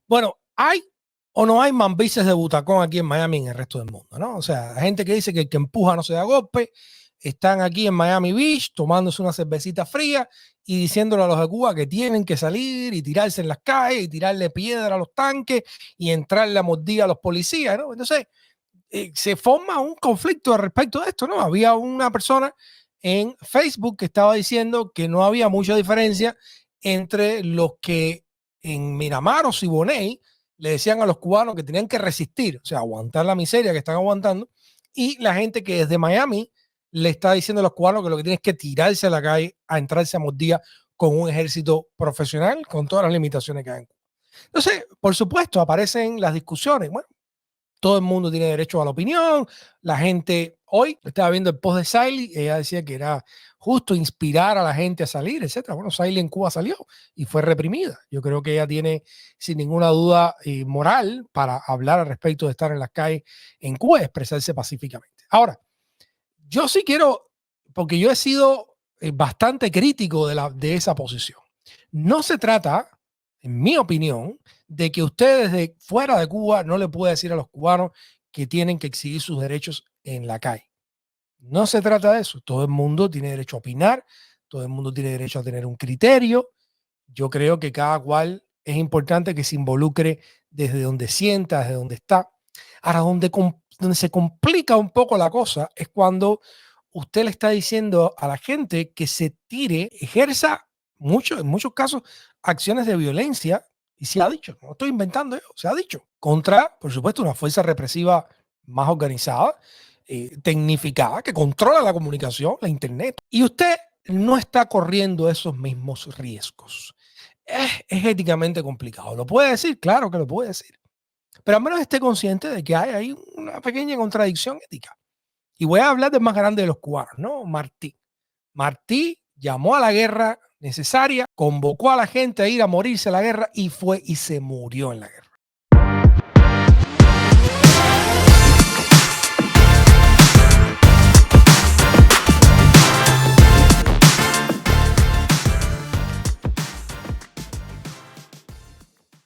Bueno, hay o no hay mambises de butacón aquí en Miami y en el resto del mundo, ¿no? O sea, gente que dice que el que empuja no se da golpe, están aquí en Miami Beach tomándose una cervecita fría y diciéndole a los de Cuba que tienen que salir y tirarse en las calles y tirarle piedra a los tanques y entrarle a mordida a los policías, ¿no? Entonces, se forma un conflicto respecto de esto, ¿no? Había una persona en Facebook que estaba diciendo que no había mucha diferencia entre los que en Miramar o Siboney le decían a los cubanos que tenían que resistir, o sea, aguantar la miseria que están aguantando, y la gente que desde Miami le está diciendo a los cubanos que lo que tienen es que tirarse a la calle a entrarse a mordida con un ejército profesional, con todas las limitaciones que hay. Entonces, por supuesto, aparecen las discusiones. Bueno, todo el mundo tiene derecho a la opinión. La gente, hoy estaba viendo el post de Siley, ella decía que era justo inspirar a la gente a salir, etcétera. Bueno, Siley en Cuba salió y fue reprimida. Yo creo que ella tiene sin ninguna duda moral para hablar al respecto de estar en las calles en Cuba y expresarse pacíficamente. Ahora, yo sí quiero, porque yo he sido bastante crítico de esa posición. No se trata, en mi opinión, de que usted desde fuera de Cuba no le pueda decir a los cubanos que tienen que exigir sus derechos en la calle. No se trata de eso. Todo el mundo tiene derecho a opinar, todo el mundo tiene derecho a tener un criterio. Yo creo que cada cual es importante que se involucre desde donde sienta, desde donde está. Ahora, donde se complica un poco la cosa es cuando usted le está diciendo a la gente que se tire, ejerza en muchos casos acciones de violencia, y se ha dicho, no estoy inventando yo, se ha dicho, contra, por supuesto, una fuerza represiva más organizada, tecnificada, que controla la comunicación, la internet, y usted no está corriendo esos mismos riesgos. Es éticamente complicado. ¿Lo puede decir? Claro que lo puede decir. Pero al menos esté consciente de que hay ahí una pequeña contradicción ética. Y voy a hablar del más grande de los cubanos, ¿no? Martí. Martí llamó a la guerra necesaria, convocó a la gente a ir a morirse a la guerra y fue y se murió en la guerra.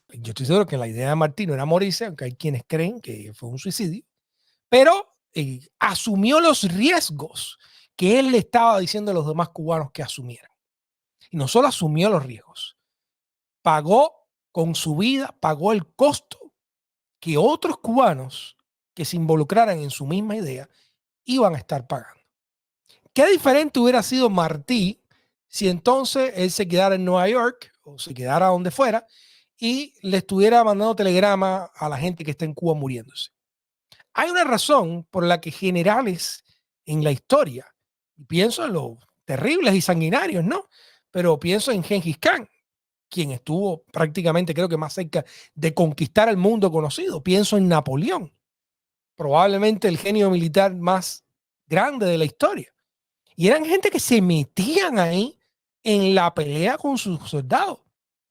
Yo estoy seguro que la idea de Martí no era morirse, aunque hay quienes creen que fue un suicidio, pero asumió los riesgos que él le estaba diciendo a los demás cubanos que asumieran. Y no solo asumió los riesgos, pagó con su vida, pagó el costo que otros cubanos que se involucraran en su misma idea iban a estar pagando. Qué diferente hubiera sido Martí si entonces él se quedara en Nueva York o se quedara donde fuera y le estuviera mandando telegrama a la gente que está en Cuba muriéndose. Hay una razón por la que generales en la historia, y pienso en los terribles y sanguinarios, ¿no? Pero pienso en Gengis Khan, quien estuvo prácticamente, creo que más cerca de conquistar el mundo conocido. Pienso en Napoleón, probablemente el genio militar más grande de la historia. Y eran gente que se metían ahí en la pelea con sus soldados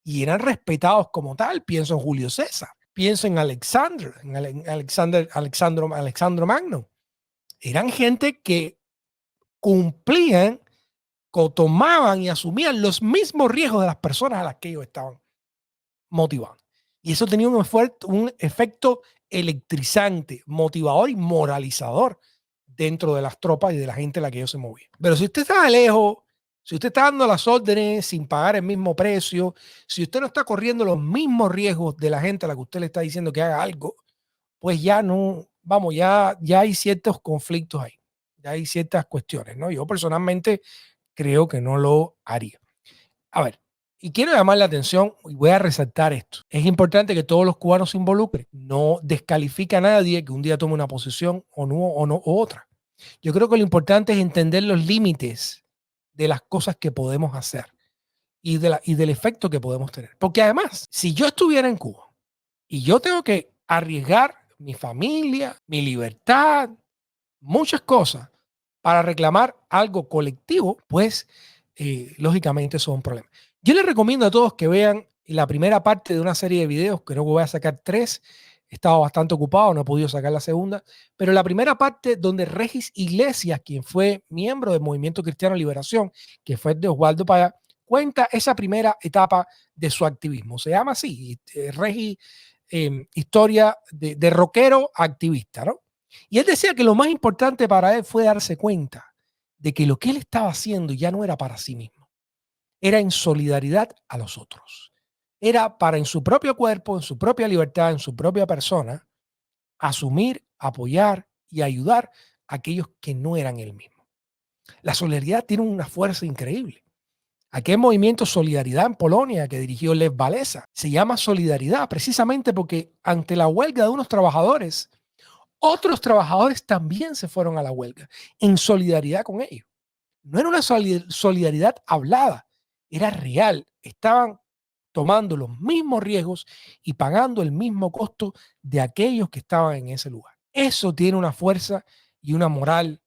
y eran respetados como tal. Pienso en Julio César, pienso en Alexandro Magno. Eran gente que cumplían, tomaban y asumían los mismos riesgos de las personas a las que ellos estaban motivando. Y eso tenía un efecto electrizante, motivador y moralizador dentro de las tropas y de la gente a la que ellos se movían. Pero si usted está lejos, si usted está dando las órdenes sin pagar el mismo precio, si usted no está corriendo los mismos riesgos de la gente a la que usted le está diciendo que haga algo, pues ya no, vamos, ya hay ciertos conflictos ahí, ya hay ciertas cuestiones, ¿no? Yo personalmente creo que no lo haría. A ver, y quiero llamar la atención y voy a resaltar esto. Es importante que todos los cubanos se involucren. No descalifica a nadie que un día tome una posición o otra. Yo creo que lo importante es entender los límites de las cosas que podemos hacer y del efecto que podemos tener. Porque además, si yo estuviera en Cuba y yo tengo que arriesgar mi familia, mi libertad, muchas cosas para reclamar algo colectivo, pues lógicamente eso es un problema. Yo les recomiendo a todos que vean la primera parte de una serie de videos, creo que voy a sacar 3, he estado bastante ocupado, no he podido sacar la segunda, pero la primera parte donde Regis Iglesias, quien fue miembro del Movimiento Cristiano Liberación, que fue de Osvaldo Paya, cuenta esa primera etapa de su activismo. Se llama así, Regi, historia de rockero a activista, ¿no? Y él decía que lo más importante para él fue darse cuenta de que lo que él estaba haciendo ya no era para sí mismo, era en solidaridad a los otros. Era para en su propio cuerpo, en su propia libertad, en su propia persona, asumir, apoyar y ayudar a aquellos que no eran él mismo. La solidaridad tiene una fuerza increíble. Aquel movimiento Solidaridad en Polonia que dirigió Lech Walesa se llama Solidaridad precisamente porque ante la huelga de unos trabajadores, otros trabajadores también se fueron a la huelga en solidaridad con ellos. No era una solidaridad hablada, era real. Estaban tomando los mismos riesgos y pagando el mismo costo de aquellos que estaban en ese lugar. Eso tiene una fuerza y una moral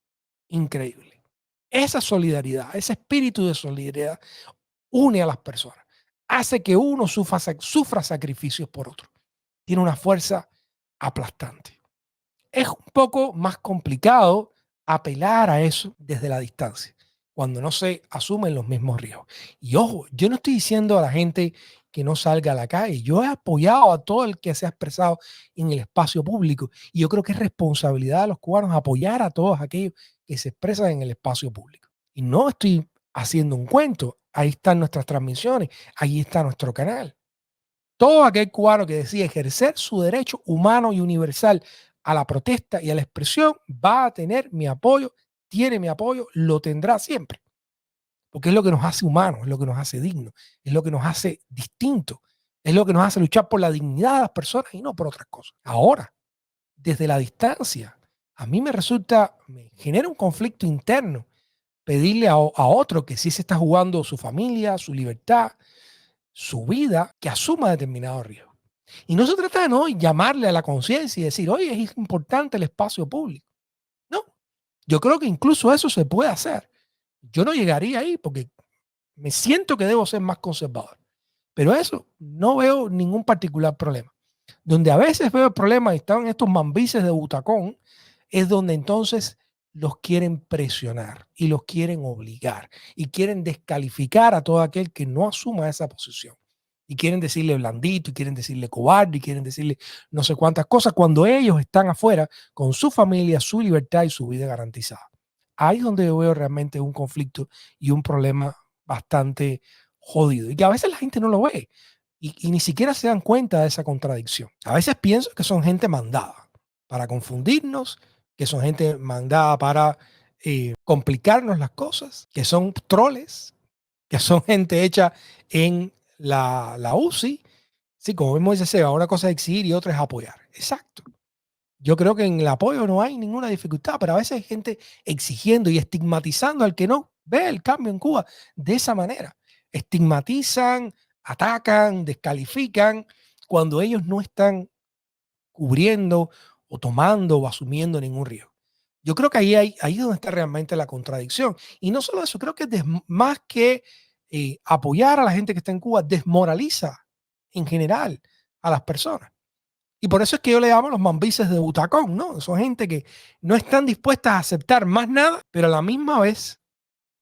increíble. Esa solidaridad, ese espíritu de solidaridad une a las personas, hace que uno sufra sacrificios por otro. Tiene una fuerza aplastante. Es un poco más complicado apelar a eso desde la distancia, cuando no se asumen los mismos riesgos. Y ojo, yo no estoy diciendo a la gente que no salga a la calle. Yo he apoyado a todo el que se ha expresado en el espacio público. Y yo creo que es responsabilidad de los cubanos apoyar a todos aquellos que se expresan en el espacio público. Y no estoy haciendo un cuento. Ahí están nuestras transmisiones. Ahí está nuestro canal. Todo aquel cubano que decide ejercer su derecho humano y universal a la protesta y a la expresión va a tener mi apoyo, tiene mi apoyo, lo tendrá siempre. Porque es lo que nos hace humanos, es lo que nos hace dignos, es lo que nos hace distintos, es lo que nos hace luchar por la dignidad de las personas y no por otras cosas. Ahora, desde la distancia, a mí me genera un conflicto interno pedirle a otro que sí se está jugando su familia, su libertad, su vida, que asuma determinado riesgo. Y no se trata de no llamarle a la conciencia y decir, oye, es importante el espacio público. No, yo creo que incluso eso se puede hacer. Yo no llegaría ahí porque me siento que debo ser más conservador. Pero eso no veo ningún particular problema. Donde a veces veo el problema y están estos mambises de butacón, es donde entonces los quieren presionar y los quieren obligar y quieren descalificar a todo aquel que no asuma esa posición. Y quieren decirle blandito, y quieren decirle cobarde, y quieren decirle no sé cuántas cosas cuando ellos están afuera con su familia, su libertad y su vida garantizada. Ahí es donde yo veo realmente un conflicto y un problema bastante jodido y que a veces la gente no lo ve y ni siquiera se dan cuenta de esa contradicción. A veces pienso que son gente mandada para confundirnos, que son gente mandada para complicarnos las cosas, que son troles, que son gente hecha en la UCI. Sí, como vemos, dice Seba, una cosa es exigir y otra es apoyar. Exacto. Yo creo que en el apoyo no hay ninguna dificultad, pero a veces hay gente exigiendo y estigmatizando al que no ve el cambio en Cuba de esa manera. Estigmatizan, atacan, descalifican cuando ellos no están cubriendo o tomando o asumiendo ningún riesgo. Yo creo que ahí es donde está realmente la contradicción. Y no solo eso, creo que más que apoyar a la gente que está en Cuba, desmoraliza en general a las personas. Y por eso es que yo le llamo los mambises de butacón, ¿no? Son gente que no están dispuestas a aceptar más nada, pero a la misma vez,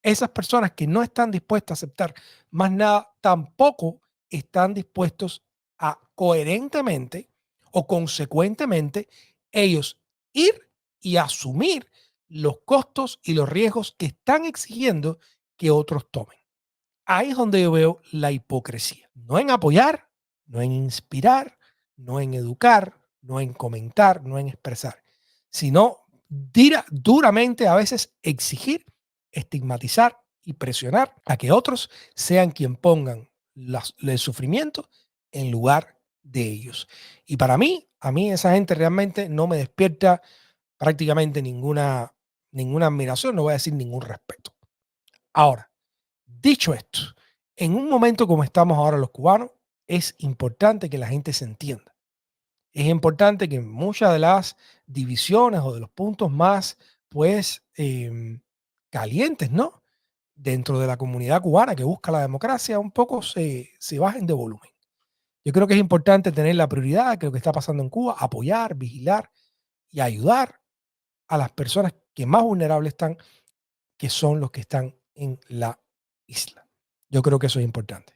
esas personas que no están dispuestas a aceptar más nada, tampoco están dispuestos a coherentemente o consecuentemente ellos ir y asumir los costos y los riesgos que están exigiendo que otros tomen. Ahí es donde yo veo la hipocresía. No en apoyar, no en inspirar, no en educar, no en comentar, no en expresar, sino duramente a veces exigir, estigmatizar y presionar a que otros sean quien pongan el sufrimiento en lugar de ellos. Y para mí, a mí esa gente realmente no me despierta prácticamente ninguna admiración, no voy a decir ningún respeto. Ahora, dicho esto, en un momento como estamos ahora los cubanos, es importante que la gente se entienda. Es importante que muchas de las divisiones o de los puntos más, pues, calientes, ¿no? Dentro de la comunidad cubana que busca la democracia, un poco se bajen de volumen. Yo creo que es importante tener la prioridad de lo que está pasando en Cuba, apoyar, vigilar y ayudar a las personas que más vulnerables están, que son los que están en la isla. Yo creo que eso es importante.